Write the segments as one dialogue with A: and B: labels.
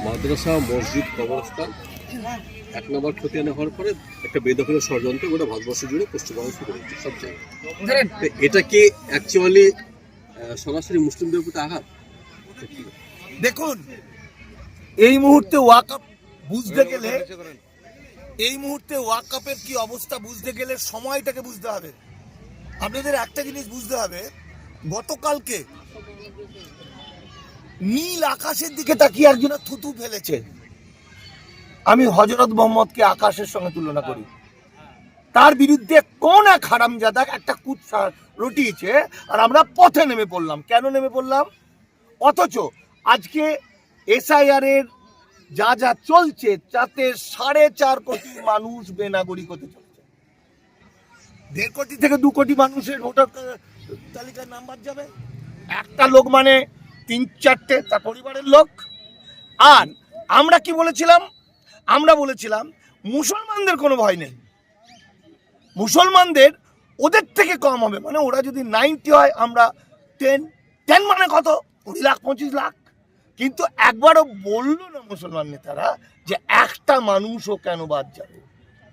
A: মাদ্রাসা মসজিদ কবরস্থান এক নম্বর খতিয়ানে হওয়ার পরে একটা বেদখলের ষড়যন্ত্র গোটা ভারতবর্ষ জুড়ে পশ্চিমবঙ্গ শুরু হয়েছে সব জায়গায়। এটা কি অ্যাকচুয়ালি সরাসরি মুসলিমদের প্রতি আঘাত?
B: দেখুন, এই মুহূর্তে ওয়াকআপ বুঝতে গেলে, এই মুহূর্তে ওয়াকআপের কি অবস্থা বুঝতে গেলে সময়টাকে বুঝতে হবে। আপনাদের একটা জিনিস বুঝতে হবে, গতকালকে নীল আকাশের দিকে তাকিয়ে একজন থুতু ফেলেছে। আমি হযরত মোহাম্মদকে আকাশের সঙ্গে তুলনা করি। তার বিরুদ্ধে কোন এক হারামজাদা একটা কুৎসা রটিয়েছে, আর আমরা পথে নেমে পড়লাম। কেন নেমে পড়লাম? অথচ আজকে এসআইআর এর যা যা চলছে তাতে 4.5 কোটি মানুষ বেনাগরিক হতে চলছে। 1.5 কোটি থেকে 2 কোটি মানুষের ভোটার তালিকায় নাম বাদ যাবে। একটা লোক মানে 3-4টে তার পরিবারের লোক। আর আমরা কি বলেছিলাম? আমরা বলেছিলাম মুসলমানদের কোনো ভয় নেই, মুসলমানদের ওদের থেকে কম হবে। মানে ওরা যদি 90 হয়, আমরা 10 মানে কত? 20 লাখ 25 লাখ। কিন্তু একবারও বললো না মুসলমান নেতারা যে একটা মানুষও কেন বাদ যাবে,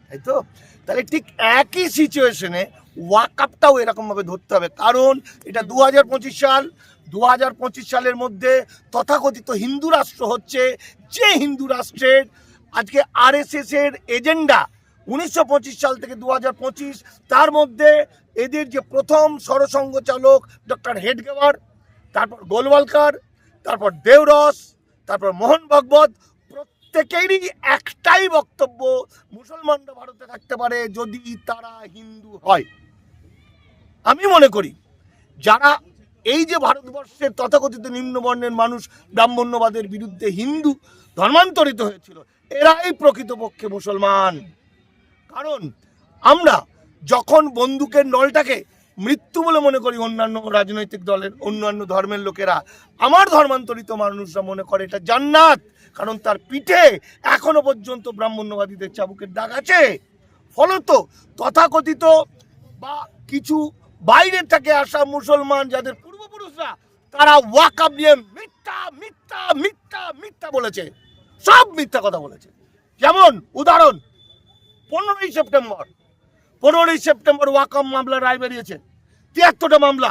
B: তাই তো? তাহলে ঠিক একই সিচুয়েশনে ওয়াকআপটাও এরকম ভাবে ধরতে হবে। কারণ এটা 2025 সাল, 2025 সালের মধ্যে তথাকথিত হিন্দু রাষ্ট্র হচ্ছে, যে হিন্দু রাষ্ট্রের আজকে আরএসএস এর এজেন্ডা 1925 সাল থেকে 2025, তার মধ্যে এদের যে প্রথম সরসংঘ চালক ডক্টর হেডগেওয়ার, তারপর গোলওয়ালকার, তারপর দেওরস, তারপর মোহন ভগবত, প্রত্যেকেরই একটাই বক্তব্য, মুসলমানরা ভারতে থাকতে পারে যদি তারা হিন্দু হয়। আমি মনে করি যারা এই যে ভারতবর্ষের তথাকথিত নিম্নবর্ণের মানুষ ব্রাহ্মণ্যবাদের বিরুদ্ধে হিন্দু ধর্মান্তরিত হয়েছিল, এরাই প্রকৃতপক্ষে মুসলমান। কারণ আমরা যখন বন্দুকের নলটাকে মৃত্যু বলে মনে করি অন্যান্য রাজনৈতিক দলের, অন্যান্য ধর্মের লোকেরা, আমার ধর্মান্তরিত মানুষরা মনে করে এটা জান্নাত। কারণ তার পিঠে এখনো পর্যন্ত ব্রাহ্মণ্যবাদীদের চাবুকের দাগ আছে। ফলত তথাকথিত বা কিছু বাইরে থেকে আসা মুসলমান যাদের পূর্বপুরুষরা, তারা ওয়াকআপ নিয়ে মিথ্যা মিথ্যা মিথ্যা মিথ্যা বলেছে, সব মিথ্যা কথা বলেছে। যেমন উদাহরণ, 15ই সেপ্টেম্বর ওয়াকআপ মামলা রায় বেরিয়েছে। 73টা মামলা,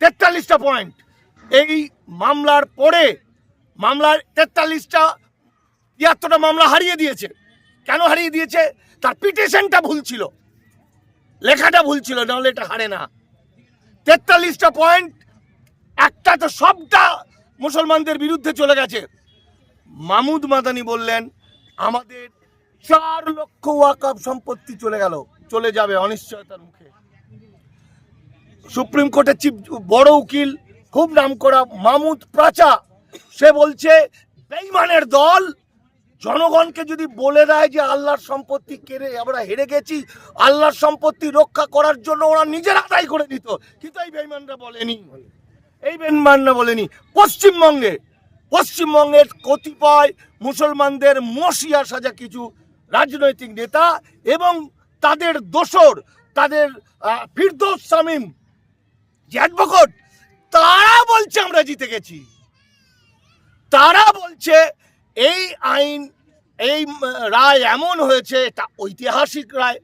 B: 43টা পয়েন্ট। এই মামলার পরে মামলার 73টা মামলা হারিয়ে দিয়েছে। কেন হারিয়ে দিয়েছে? তার পিটিশনটা ভুল ছিল, লেখাটা ভুল ছিল, নাহলে এটা হারে না। 43টা পয়েন্ট, একটা তো সবটা মুসলমানদের বিরুদ্ধে চলে গেছে। মাহমুদ মাদানি বললেন আমাদের 4 লক্ষ ওয়াকআপ সম্পত্তি চলে যাবে অনিশ্চয়তার মুখে। সুপ্রিম কোর্টের চিফ বড় উকিল, খুব নামকরা মাহমুদ প্রাচা, সে বলছে বেঈমানের দল জনগণকে যদি বলে দেয় যে আল্লাহর সম্পত্তি কেড়ে আমরা হেরে গেছি, আল্লাহর সম্পত্তি রক্ষা করার জন্য ওরা নিজের আদায় করে নিত। কিন্তু এই বেঈমানরা বলেনি। পশ্চিমবঙ্গের কতিপয় মুসলমানদের মসিয়া সাজা কিছু রাজনৈতিক নেতা এবং তাদের দোসর, তাদের ফিরদৌস শামীম যে অ্যাডভোকেট, তারা বলছে আমরা জিতে গেছি। তারা বলছে এই আইন, এই রায় এমন হয়েছে, এটা ঐতিহাসিক রায়।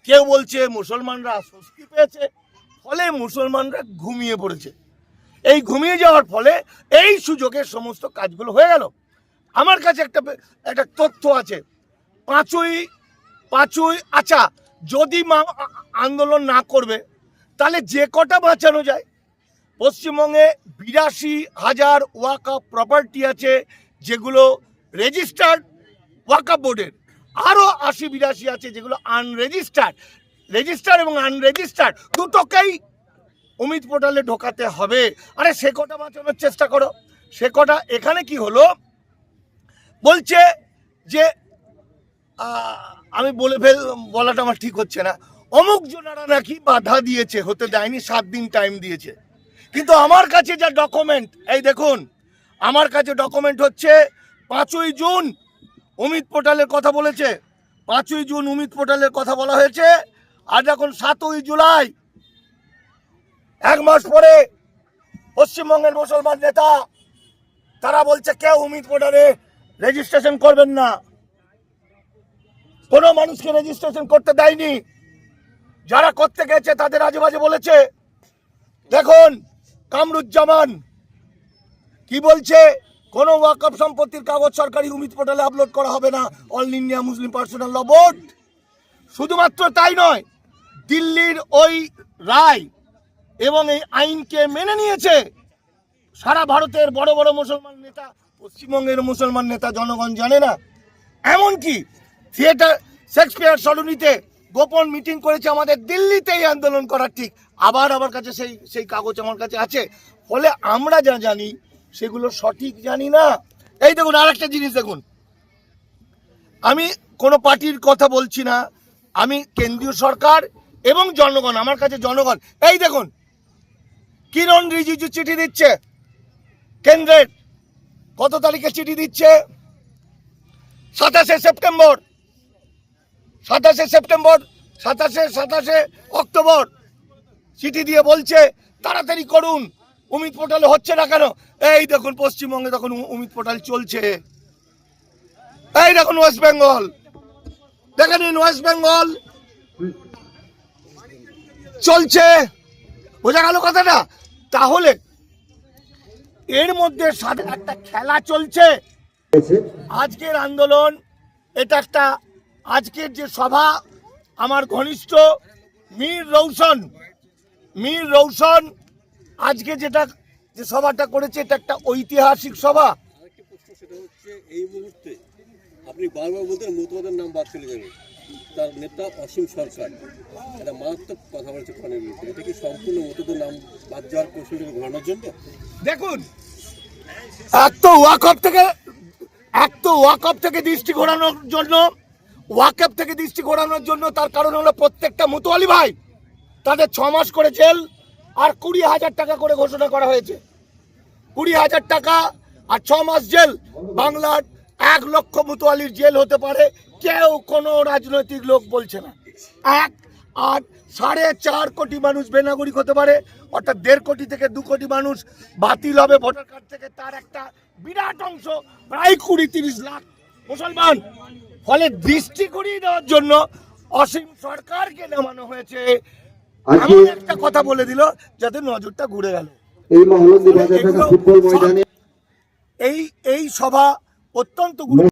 B: কেউ বলছে মুসলমানরা স্বস্তি পেয়েছে, ফলে মুসলমানরা ঘুমিয়ে পড়েছে। এই ঘুমিয়ে যাওয়ার ফলে এই সুযোগে সমস্ত কাজগুলো হয়ে গেল। আমার কাছে একটা তথ্য আছে, 5ই আচ্ছা, যদি আন্দোলন না করবে তাহলে যে কটা বাঁচানো যায়। পশ্চিমবঙ্গে 82,000 ওয়াকআপ প্রপার্টি আছে, যেগুলো রেজিস্টার্ড ওয়াকআপ বোর্ডের। আরও 80-82 আছে যেগুলো আনরেজিস্টার্ড। রেজিস্টার্ড এবং আনরেজিস্টার্ড দুটোকেই অমিত পোর্টালে ঢোকাতে হবে। আরে সে কটা বাঁচানোর চেষ্টা করো। সে কটা এখানে কি হলো, বলছে যে আমি বলাটা আমার ঠিক হচ্ছে না, অমুক জনারা নাকি বাধা দিয়েছে, হতে দেয়নি, 7 দিন টাইম দিয়েছে। কিন্তু আমার কাছে যা ডকুমেন্ট, এই দেখুন, আমার কাছে ডকুমেন্ট হচ্ছে 5ই জুন অমিত পোর্টালের কথা বলেছে। 5ই জুন অমিত পোর্টালের কথা বলা হয়েছে। আজ এখন 7ই জুলাই, 1 মাস পরে পশ্চিমবঙ্গের মুসলমান নেতা তারা বলছে কেউ অমিত পোর্টালে রেজিস্ট্রেশন করবেন না। কোনো মানুষকে রেজিস্ট্রেশন করতে দেয়নি। যারা করতে গেছে তাদের আজে বাজে বলেছে। দেখুন কামরুজ্জামান কি বলছে, কোন ওয়াকফ সম্পত্তির কাগজ সরকারি উমিদ পোর্টালে আপলোড করা হবে না, অল ইন্ডিয়া মুসলিম পার্সোনাল ল বোর্ড। শুধুমাত্র তাই নয়, দিল্লির ওই রায় এবং এই আইনকে মেনে নিয়েছে সারা ভারতের বড় বড় মুসলমান নেতা, পশ্চিমবঙ্গের মুসলমান নেতা জনগণ জানে না। এমনকি থিয়েটার শেক্সপিয়ার সরণিতে গোপন মিটিং করেছে আমাদের দিল্লিতেই আন্দোলন করার ঠিক। আবার আমার কাছে সেই কাগজ আমার কাছে আছে। ফলে আমরা যা জানি সেগুলো সঠিক জানি না। এই দেখুন আরেকটা জিনিস দেখুন, আমি কোনো পার্টির কথা বলছি না, আমি কেন্দ্রীয় সরকার এবং জনগণ, আমার কাছে জনগণ। এই দেখুন কিরণ রিজিজু চিঠি দিচ্ছে কেন্দ্রের, কত তারিখে চিঠি দিচ্ছে? 27শে সেপ্টেম্বর, 27শে অক্টোবর চিঠি দিয়ে বলছে তাড়াতাড়ি করুন, উমিদ পোর্টালে হচ্ছে না কেন? এই দেখুন পশ্চিমবঙ্গে তখন উমিদ পোর্টাল চলছে। এই দেখুন ওয়েস্ট বেঙ্গল, দেখে নিন ওয়েস্ট বেঙ্গল চলছে। বোঝা গেল কথাটা? তাহলে এর মধ্যে সাথে একটা খেলা চলছে। আজকের আন্দোলন এটা একটা, আজকের যে সভা আমার ঘনিষ্ঠ মীর রৌশন আজকে যে সভাটা করেছে এটা একটা ঐতিহাসিক সভা।
A: আরেকটি প্রশ্ন, সেটা হচ্ছে এই মুহূর্তে আপনি বারবার বলতেন মতুয়াদের নাম বাদ চলে যাবে, তার নেতা অসীম সরকার একটা মারাত্মক কথা বলেছে ফোনের বিরুদ্ধে। এটা কি সম্পূর্ণ মতুয়াদের নাম বাদ যাওয়ার কৌশলটাকে ঘোরানোর জন্য?
B: দেখুন এক তো ওয়াকফ থেকে দৃষ্টি ঘোরানোর জন্য, তার কারণ হলো প্রত্যেকটা মুতোয়ালি ভাই তাদের 6 মাস করে জেল আর 20,000 টাকা করে ঘোষণা করা হয়েছে। 20,000 টাকা আর 6 মাস জেল। বাংলার 1 লক্ষ মুতোয়ালির জেল হতে পারে, কেউ কোনো রাজনৈতিক লোক বলছে না। 4.5 কোটি মানুষ বেনাগরিক হতে পারে, অর্থাৎ 1.5 কোটি থেকে 2 কোটি মানুষ বাতিল হবে ভোটার কার্ড থেকে, তার একটা বিরাট অংশ প্রায় 20-30 লাখ মুসলমান। ফলে দৃষ্টি ঘুরিয়ে দেওয়ার জন্য অসীম সরকারকে নামানো হয়েছে। এমন একটা কথা বলে দিল যাতে নজরটা ঘুরে গেল। এই সভা অত্যন্ত গুরুত্ব